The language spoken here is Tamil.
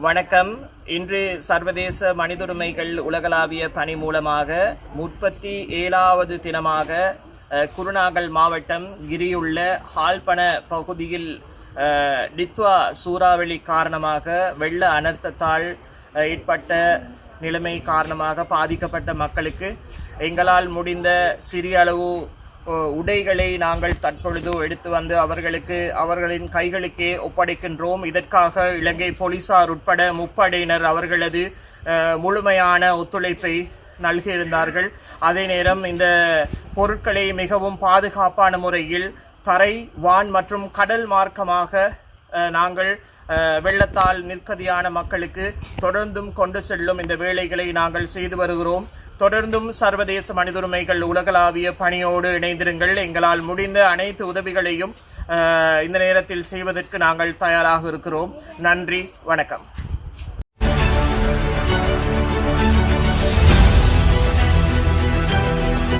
வணக்கம். இன்று சர்வதேச மனிதுரிமைகள் உலகளாவிய பணி மூலமாக 37வது தினமாக குருநாகல் மாவட்டம் கிரியுள்ள ஹால்பன பகுதியில் டித்வா சூறாவளி காரணமாக வெள்ள அனர்த்தத்தால் ஏற்பட்ட நிலைமை காரணமாக பாதிக்கப்பட்ட மக்களுக்கு எங்களால் முடிந்த சிறிய அளவு உடைகளை நாங்கள் தற்பொழுது எடுத்து வந்து அவர்களின் கைகளுக்கே ஒப்படைக்கின்றோம். இதற்காக இலங்கை போலீசார் உட்பட முப்படையினர் அவர்களது முழுமையான ஒத்துழைப்பை நல்கியிருந்தார்கள். அதே நேரம் இந்த பொருட்களை மிகவும் பாதுகாப்பான முறையில் தரை, வான் மற்றும் கடல் மார்க்கமாக நாங்கள் வெள்ளத்தால் நிற்கதியான மக்களுக்கு தொடர்ந்தும் கொண்டு செல்லும் இந்த வேலைகளை நாங்கள் செய்து வருகிறோம். தொடர்ந்தும் சர்வதேச மனிதுரிமைகள் உலகளாவிய பணியோடு இணைந்திருங்கள். எங்களால் முடிந்த அனைத்து உதவிகளையும் இந்த நேரத்தில் செய்வதற்கு நாங்கள் தயாராக இருக்கிறோம். நன்றி, வணக்கம்.